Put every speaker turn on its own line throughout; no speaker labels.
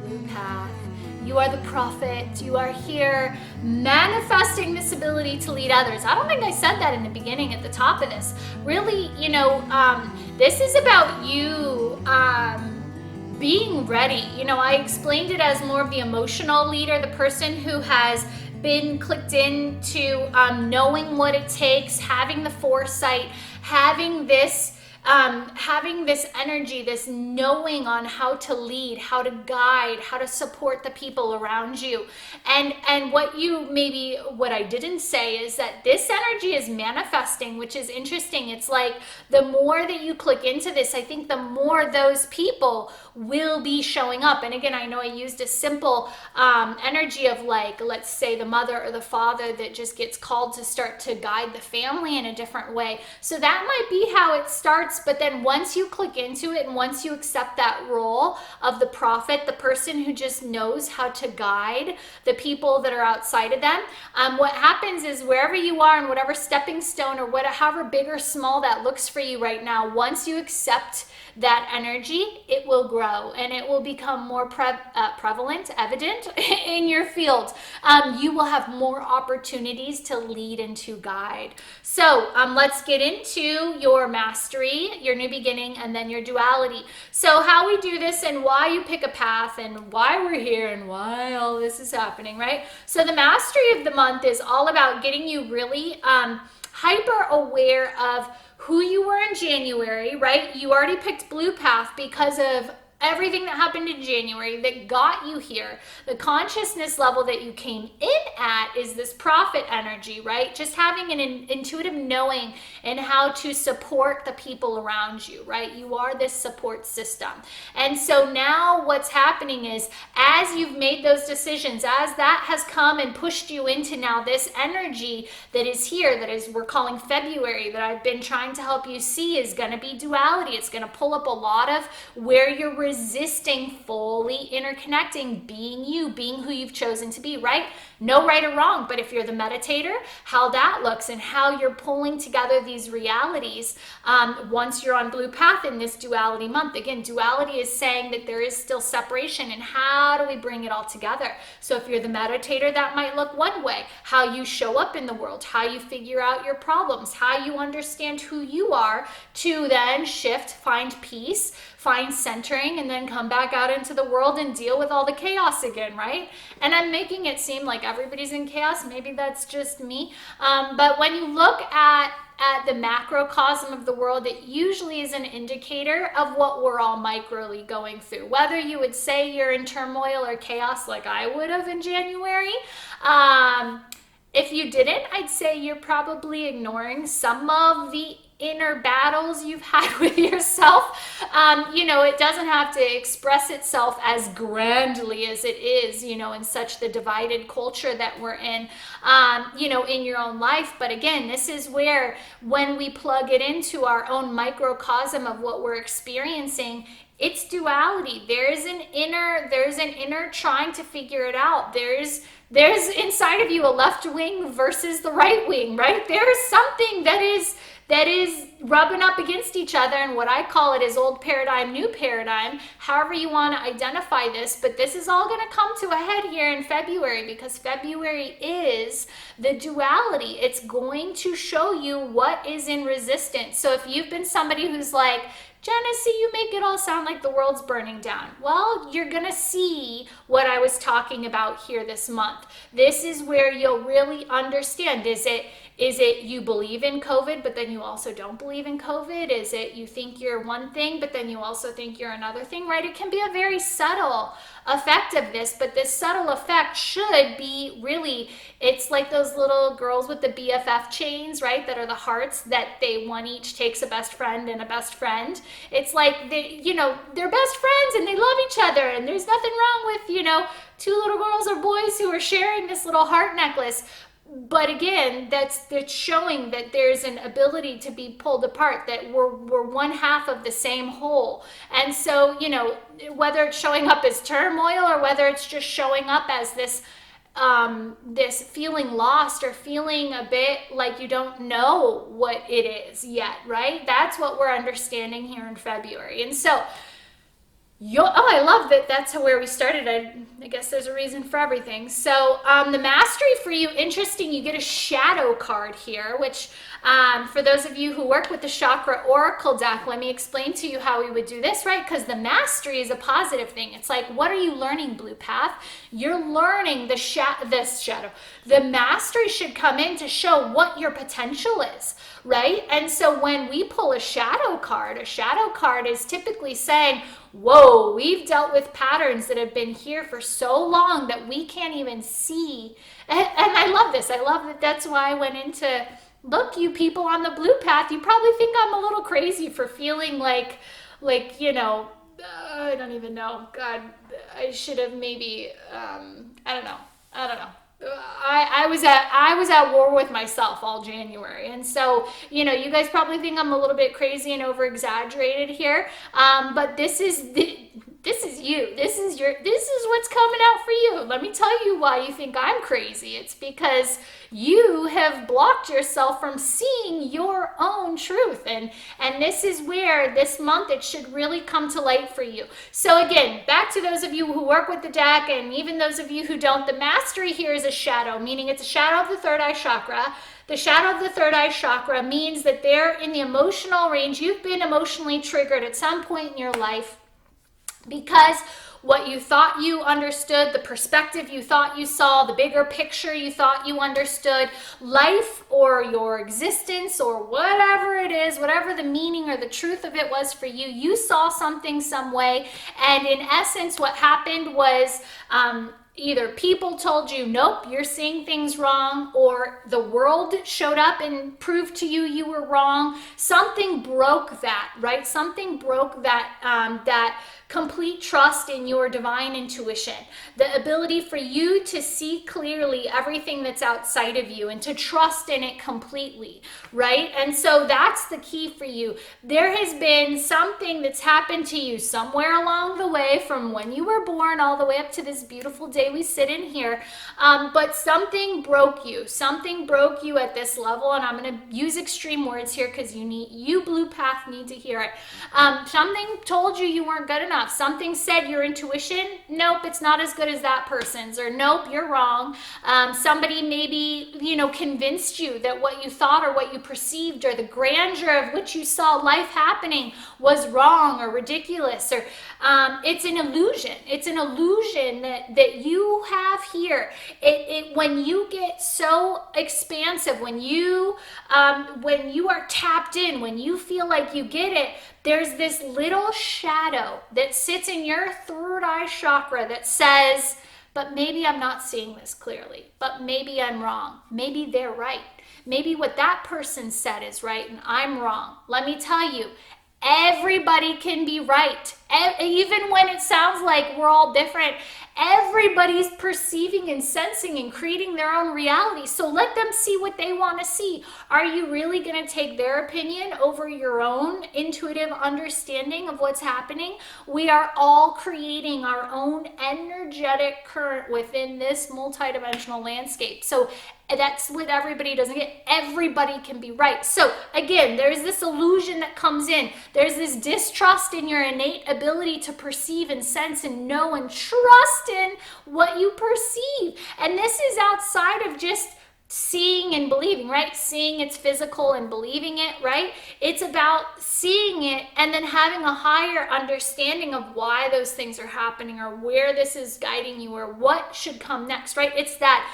blue path. You are the prophet. You are here manifesting this ability to lead others. I don't think I said that in the beginning at the top of this. Really, this is about you being ready. I explained it as more of the emotional leader, the person who has been clicked into knowing what it takes, having the foresight, having this energy, this knowing on how to lead, how to guide, how to support the people around you. And what I didn't say is that this energy is manifesting, which is interesting. It's like the more that you click into this, I think the more those people will be showing up. And again, I know I used a simple energy of, like, let's say the mother or the father that just gets called to start to guide the family in a different way. So that might be how it starts. But then once you click into it and once you accept that role of the prophet, the person who just knows how to guide the people that are outside of them, what happens is wherever you are and whatever stepping stone or however big or small that looks for you right now, once you accept that energy, it will grow and it will become more prevalent, evident in your field. You will have more opportunities to lead and to guide. So let's get into your mastery, your new beginning, and then your duality. So how we do this and why you pick a path and why we're here and why all this is happening, right? So the mastery of the month is all about getting you really hyper aware of who you were in January, right? You already picked blue path because of everything that happened in January that got you here. The consciousness level that you came in at is this prophet energy, right? Just having an intuitive knowing and how to support the people around you, right? You are this support system. And so now what's happening is, as you've made those decisions, as that has come and pushed you into now this energy that is here, that is, we're calling February, that I've been trying to help you see is going to be duality. It's going to pull up a lot of where you're resisting fully interconnecting, being you, being who you've chosen to be, right? No right or wrong, but if you're the meditator, how that looks and how you're pulling together these realities once you're on blue path in this duality month. Again, duality is saying that there is still separation, and how do we bring it all together? So if you're the meditator, that might look one way, how you show up in the world, how you figure out your problems, how you understand who you are to then shift, find peace, find centering, and then come back out into the world and deal with all the chaos again, right? And I'm making it seem like everybody's in chaos. Maybe that's just me. But when you look at the macrocosm of the world, it usually is an indicator of what we're all microly going through. Whether you would say you're in turmoil or chaos like I would have in January, if you didn't, I'd say you're probably ignoring some of the inner battles you've had with yourself. It doesn't have to express itself as grandly as it is, in such the divided culture that we're in, in your own life. But again, this is where, when we plug it into our own microcosm of what we're experiencing, it's duality. There's an inner trying to figure it out. There's inside of you a left wing versus the right wing, right? There's something that is rubbing up against each other, and what I call it is old paradigm, new paradigm, however you want to identify this. But this is all going to come to a head here in February, because February is the duality. It's going to show you what is in resistance. So if you've been somebody who's like, Jenessee, you make it all sound like the world's burning down. Well, you're going to see what I was talking about here this month. This is where you'll really understand. Is it you believe in COVID, but then you also don't believe in COVID? Is it you think you're one thing, but then you also think you're another thing, right? It can be a very subtle effect of this, but this subtle effect should be really, it's like those little girls with the BFF chains, right? That are the hearts that one each takes a best friend and a best friend. It's like they're best friends and they love each other, and there's nothing wrong with, two little girls or boys who are sharing this little heart necklace. But again, that's showing that there's an ability to be pulled apart, that we're one half of the same whole. And so, whether it's showing up as turmoil or whether it's just showing up as this feeling lost or feeling a bit like you don't know what it is yet, right? That's what we're understanding here in February. And so Oh, I love that. That's where we started. I guess there's a reason for everything. So the mastery for you, interesting. You get a shadow card here, which for those of you who work with the chakra oracle deck, let me explain to you how we would do this, right? Because the mastery is a positive thing. It's like, what are you learning, Blue Path? You're learning this shadow. The mastery should come in to show what your potential is, right? And so when we pull a shadow card is typically saying, whoa, we've dealt with patterns that have been here for so long that we can't even see. And I love this. I love that. That's why I went into, look, you people on the blue path, you probably think I'm a little crazy for feeling like, you know, I don't even know. God, I should have maybe, I don't know. I was at war with myself all January, and so you guys probably think I'm a little bit crazy and over exaggerated here, but this is you. This is what's coming out for you. Let me tell you why you think I'm crazy. It's because you have blocked yourself from seeing your own truth, and this is where this month it should really come to light for you. So again, back to those of you who work with the deck, and even those of you who don't, the mastery here is a shadow, meaning it's a shadow of the third eye chakra. The shadow of the third eye chakra means that they're in the emotional range. You've been emotionally triggered at some point in your life, because what you thought you understood, the perspective you thought you saw, the bigger picture you thought you understood, life or your existence or whatever it is, whatever the meaning or the truth of it was for you, you saw something some way. And in essence, what happened was either people told you, nope, you're seeing things wrong, or the world showed up and proved to you you were wrong. Something broke that, right? Something broke that, that complete trust in your divine intuition, the ability for you to see clearly everything that's outside of you and to trust in it completely, right? And so that's the key for you. There has been something that's happened to you somewhere along the way, from when you were born all the way up to this beautiful day we sit in here, but something broke you at this level, and I'm going to use extreme words here because you Blue Path need to hear it. Something told you weren't good enough. Something said your intuition, nope, it's not as good as that person's, or nope, you're wrong. Somebody maybe, convinced you that what you thought or what you perceived or the grandeur of which you saw life happening was wrong or ridiculous, or it's an illusion. It's an illusion that you have here. When you get so expansive, when you are tapped in, when you feel like you get it, there's this little shadow that sits in your third eye chakra that says, but maybe I'm not seeing this clearly, but maybe I'm wrong. Maybe they're right. Maybe what that person said is right and I'm wrong. Let me tell you, everybody can be right. Even when it sounds like we're all different, everybody's perceiving and sensing and creating their own reality. So let them see what they want to see. Are you really going to take their opinion over your own intuitive understanding of what's happening? We are all creating our own energetic current within this multidimensional landscape. So that's what everybody doesn't get. Everybody can be right. So again, there's this illusion that comes in. There's this distrust in your innate ability to perceive and sense and know and trust in what you perceive. And this is outside of just seeing and believing, right? Seeing it's physical and believing it, right? It's about seeing it and then having a higher understanding of why those things are happening, or where this is guiding you, or what should come next, right? It's that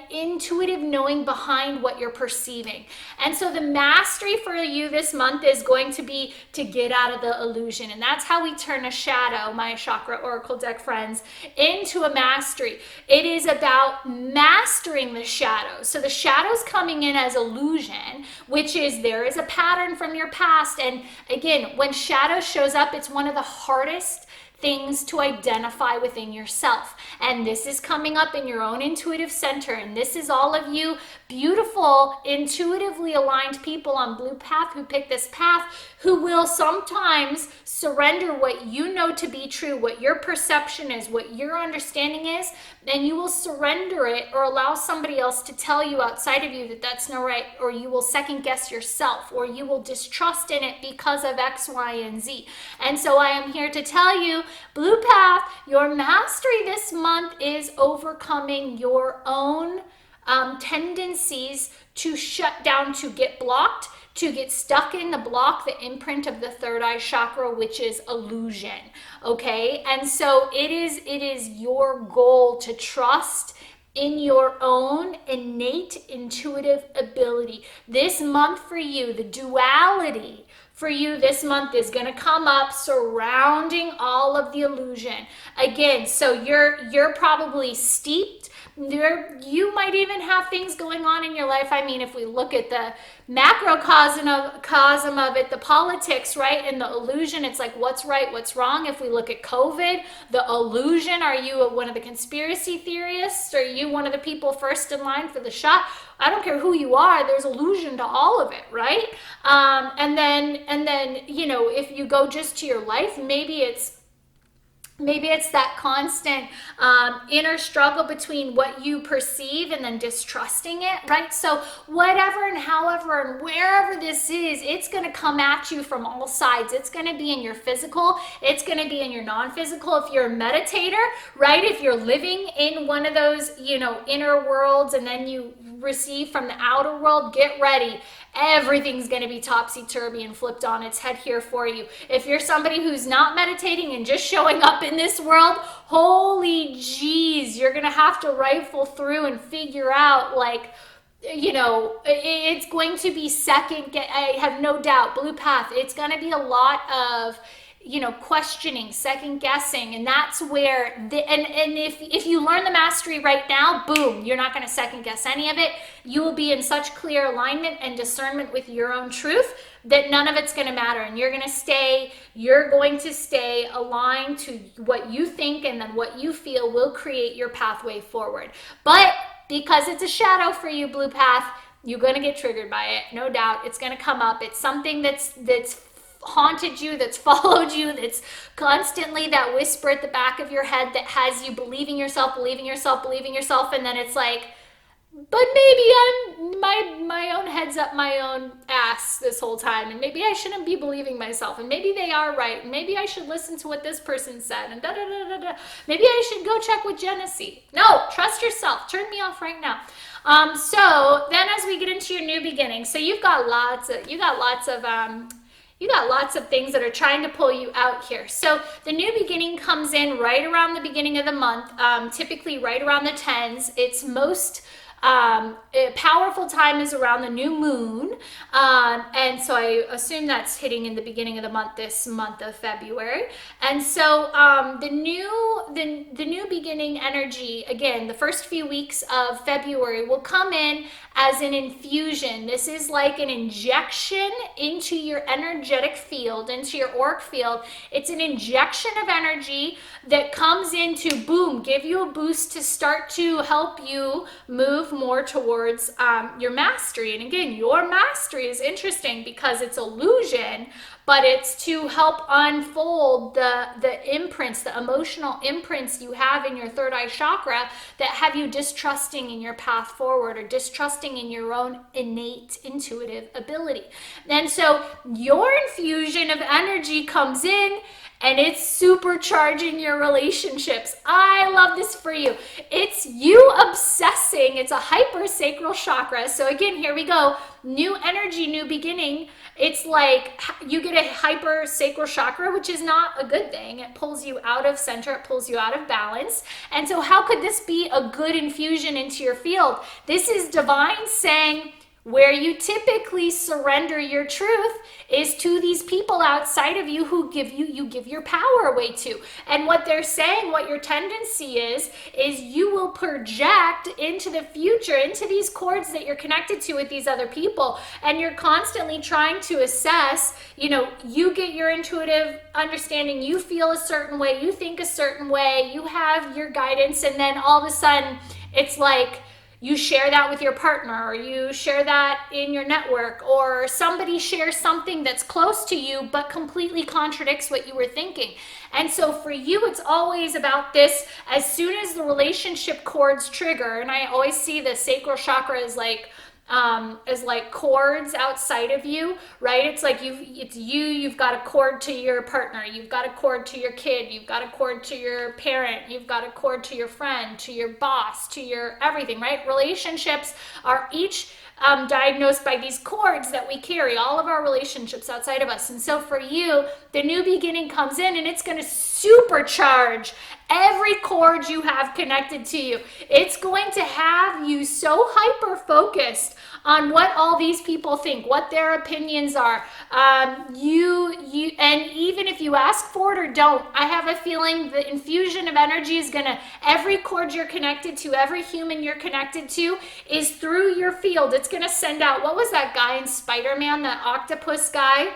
intuitive knowing behind what you're perceiving. And so the mastery for you this month is going to be to get out of the illusion. And that's how we turn a shadow, my chakra oracle deck friends, into a mastery. It is about mastering the shadow. So the shadow's coming in as illusion, which is there is a pattern from your past. And again, when shadow shows up, it's one of the hardest things to identify within yourself. And this is coming up in your own intuitive center. And this is all of you beautiful, intuitively aligned people on Blue Path who pick this path, who will sometimes surrender what you know to be true, what your perception is, what your understanding is, and you will surrender it or allow somebody else to tell you outside of you that that's not right, or you will second guess yourself, or you will distrust in it because of X, Y, and Z. And so I am here to tell you, Blue Path, your mastery this month is overcoming your own tendencies to shut down, to get blocked, to get stuck in the block, the imprint of the third eye chakra, which is illusion. Okay, and so it is your goal to trust in your own innate intuitive ability. This month for you, the duality for you this month is going to come up surrounding all of the illusion. Again, so you're probably steeped. You might even have things going on in your life. I mean, if we look at the macrocosm of it, the politics, right, and the illusion, it's like what's right, what's wrong. If we look at COVID, the illusion, are you one of the conspiracy theorists? Are you one of the people first in line for the shot? I don't care who you are, there's illusion to all of it, right? And then, you know, if you go just to your life, maybe it's that constant inner struggle between what you perceive and then distrusting it, right? So whatever and however and wherever this is, it's going to come at you from all sides. It's going to be in your physical. It's going to be in your non-physical. If you're a meditator, right? If you're living in one of those, you know, inner worlds and then you receive from the outer world, get ready. Everything's going to be topsy-turvy and flipped on its head here for you. If you're somebody who's not meditating and just showing up in this world, holy jeez, you're going to have to rifle through and figure out, like, you know, it's going to be I have no doubt, Blue Path, it's going to be a lot of, you know, questioning, second guessing, and that's where and if you learn the mastery right now, boom, you're not going to second guess any of it. You will be in such clear alignment and discernment with your own truth that none of it's going to matter, and you're going to stay aligned to what you think, and then what you feel will create your pathway forward. But because it's a shadow for you, Blue Path, you're going to get triggered by it, no doubt. It's going to come up. It's something that's haunted you, that's followed you, that's constantly that whisper at the back of your head that has you believing yourself, and then it's like, but maybe I'm my own head's up my own ass this whole time, and maybe I shouldn't be believing myself, and maybe they are right, and maybe I should listen to what this person said, and maybe I should go check with Jenessee. No, trust yourself. Turn me off right now. So then as we get into your new beginning, so you got lots of things that are trying to pull you out here. So the new beginning comes in right around the beginning of the month, typically right around the 10s. Its most powerful time is around the new moon, and so I assume that's hitting in the beginning of the month, this month of February. And so the new beginning energy, again, the first few weeks of February will come in as an infusion. This is like an injection into your energetic field, into your auric field. It's an injection of energy that comes in to, boom, give you a boost to start to help you move more towards your mastery. And again, your mastery is interesting because it's illusion, but it's to help unfold the imprints, the emotional imprints you have in your third eye chakra that have you distrusting in your path forward, or distrusting in your own innate intuitive ability. And so your infusion of energy comes in, and it's supercharging your relationships. I love this for you. It's you obsessing. It's a hypersacral chakra. So again, here we go. New energy, new beginning. It's like you get a hypersacral chakra, which is not a good thing. It pulls you out of center. It pulls you out of balance. And so how could this be a good infusion into your field? This is divine saying, Where you typically surrender your truth is to these people outside of you who you give your power away to. And what they're saying, what your tendency is you will project into the future, into these cords that you're connected to with these other people. And you're constantly trying to assess, you get your intuitive understanding, you feel a certain way, you think a certain way, you have your guidance, and then all of a sudden it's like, you share that with your partner, or you share that in your network, or somebody shares something that's close to you but completely contradicts what you were thinking. And so for you, it's always about this, as soon as the relationship cords trigger, and I always see the sacral chakra as like cords outside of you, right? It's like you've got a cord to your partner, you've got a cord to your kid, you've got a cord to your parent, you've got a cord to your friend, to your boss, to your everything, right? Relationships are each diagnosed by these cords that we carry, all of our relationships outside of us. And so for you, the new beginning comes in and it's going to supercharge every cord you have connected to you. It's going to have you so hyper focused on what all these people think, what their opinions are. And even if you ask for it or don't, I have a feeling the infusion of energy is gonna, every cord you're connected to, every human you're connected to is through your field. It's gonna send out, what was that guy in Spider-Man, that octopus guy?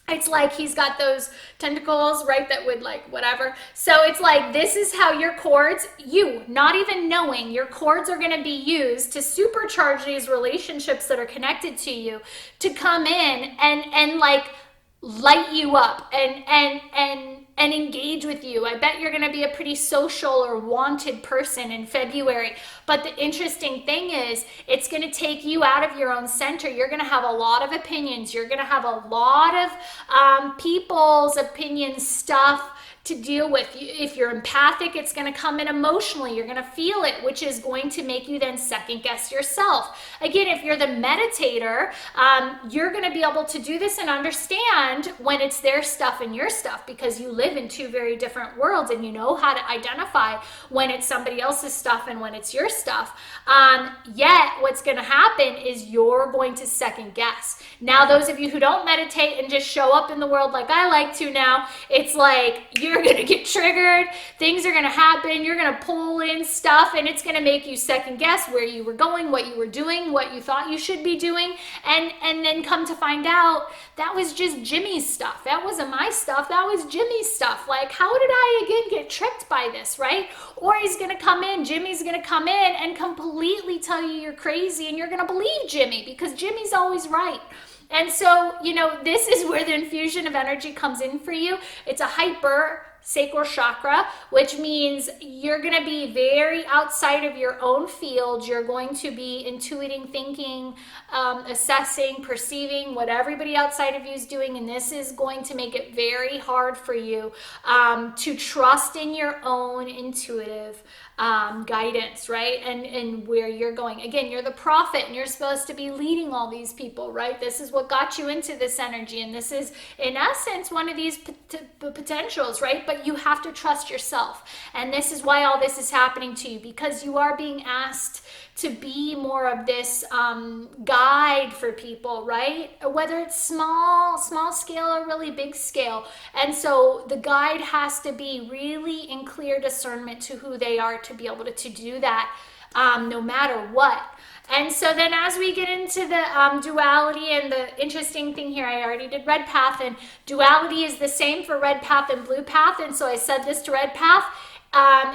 It's like he's got those tentacles, right, that would like whatever. So it's like, this is how your cords, you not even knowing, your cords are going to be used to supercharge these relationships that are connected to you to come in and like light you up and engage with you. I bet you're going to be a pretty social or wanted person in February. But the interesting thing is, it's going to take you out of your own center. You're going to have a lot of opinions. You're going to have a lot of people's opinions, stuff to deal with. If you're empathic, it's going to come in emotionally. You're going to feel it, which is going to make you then second guess yourself. Again, if you're the meditator, you're going to be able to do this and understand when it's their stuff and your stuff, because you live in two very different worlds and you know how to identify when it's somebody else's stuff and when it's your stuff. Yet what's going to happen is you're going to second guess. Now, those of you who don't meditate and just show up in the world like I like to now, it's like you're going to get triggered, things are going to happen, you're going to pull in stuff, and it's going to make you second guess where you were going, what you were doing, what you thought you should be doing, and then come to find out that was just Jimmy's stuff. That wasn't my stuff, that was Jimmy's stuff. Like, how did I again get tricked by this, right? Or he's going to come in, Jimmy's going to come in and completely tell you you're crazy, and you're going to believe Jimmy because Jimmy's always right. And so, this is where the infusion of energy comes in for you. It's a hyper sacral chakra, which means you're going to be very outside of your own field. You're going to be intuiting, thinking, assessing, perceiving what everybody outside of you is doing. And this is going to make it very hard for you to trust in your own intuitive guidance, right? And where you're going. Again, you're the prophet and you're supposed to be leading all these people, right? This is what got you into this energy. And this is, in essence, one of these potentials, right? But you have to trust yourself. And this is why all this is happening to you, because you are being asked to be more of this guide for people, right? Whether it's small scale or really big scale. And so the guide has to be really in clear discernment to who they are to be able to do that no matter what. And so then as we get into the duality, and the interesting thing here, I already did red path, and duality is the same for red path and blue path. And so I said this to red path.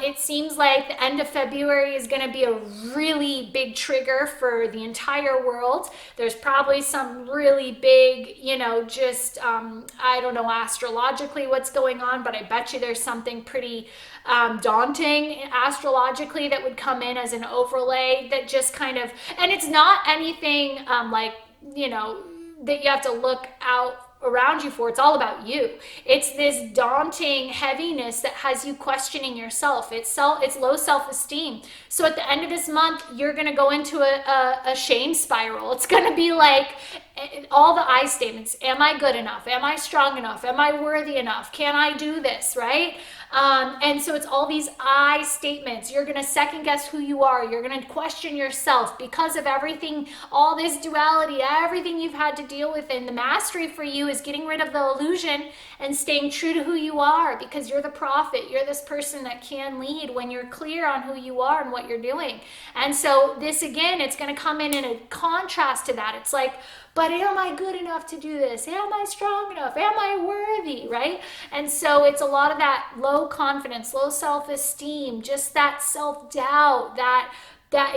It seems like the end of February is going to be a really big trigger for the entire world. There's probably some really big, I don't know astrologically what's going on, but I bet you there's something pretty daunting astrologically that would come in as an overlay that just kind of, and it's not anything that you have to look out around you for. It's all about you. It's this daunting heaviness that has you questioning yourself. It's low self-esteem. So at the end of this month, you're going to go into a shame spiral. It's going to be like all the I statements. Am I good enough? Am I strong enough? Am I worthy enough? Can I do this, right? And so it's all these I statements. You're going to second guess who you are. You're going to question yourself because of everything, all this duality, everything you've had to deal with. And the mastery for you is getting rid of the illusion and staying true to who you are, because you're the prophet. You're this person that can lead when you're clear on who you are and what you're doing. And so this, again, it's going to come in a contrast to that. It's like, but am I good enough to do this? Am I strong enough? Am I worthy, right? And so it's a lot of that low confidence, low self-esteem, just that self-doubt, that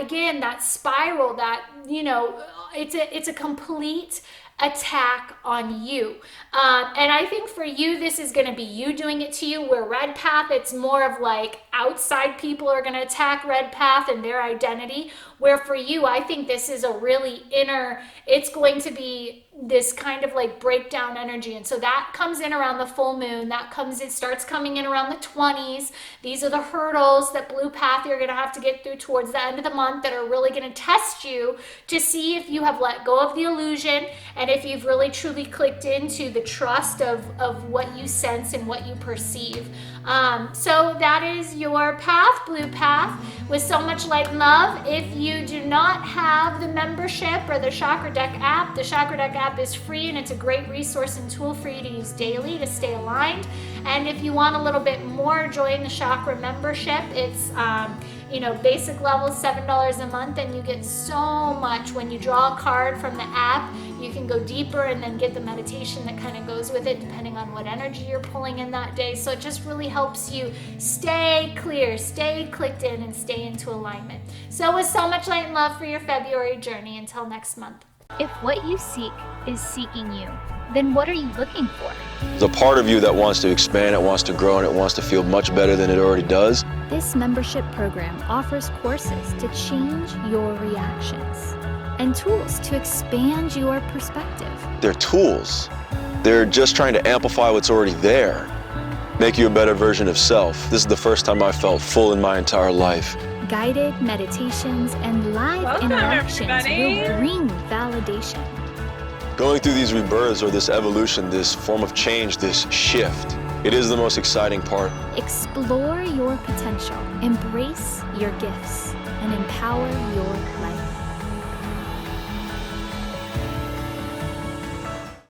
again, that spiral, that, you know, it's a complete attack on you. And I think for you, this is going to be you doing it to you. Where Red Path, it's more of like outside people are going to attack Red Path and their identity. Where for you, I think this is a really inner, it's going to be this kind of like breakdown energy. And so that comes in around the full moon. It starts coming in around the 20s. These are the hurdles that Blue Path you're going to have to get through towards the end of the month that are really going to test you to see if you have let go of the illusion and if you've really truly clicked into the trust of what you sense and what you perceive. So that is your path, Blue Path, with so much light and love. If you do not have the membership or the Chakra Deck app, the Chakra Deck app is free and it's a great resource and tool for you to use daily to stay aligned. And if you want a little bit more, join the Chakra membership. It's basic level $7 a month, and you get so much. When you draw a card from the app, you can go deeper and then get the meditation that kind of goes with it, depending on what energy you're pulling in that day. So it just really helps you stay clear, stay clicked in, and stay into alignment. So with so much light and love for your February journey. Until next month.
If what you seek is seeking you, then what are you looking for?
There's a part of you that wants to expand, it wants to grow, and it wants to feel much better than it already does.
This membership program offers courses to change your reactions and tools to expand your perspective.
They're tools. They're just trying to amplify what's already there, make you a better version of self. This is the first time I felt full in my entire life.
Guided meditations and live interactions will bring validation.
Going through these rebirths or this evolution, this form of change, this shift, it is the most exciting part.
Explore your potential, embrace your gifts, and empower your life.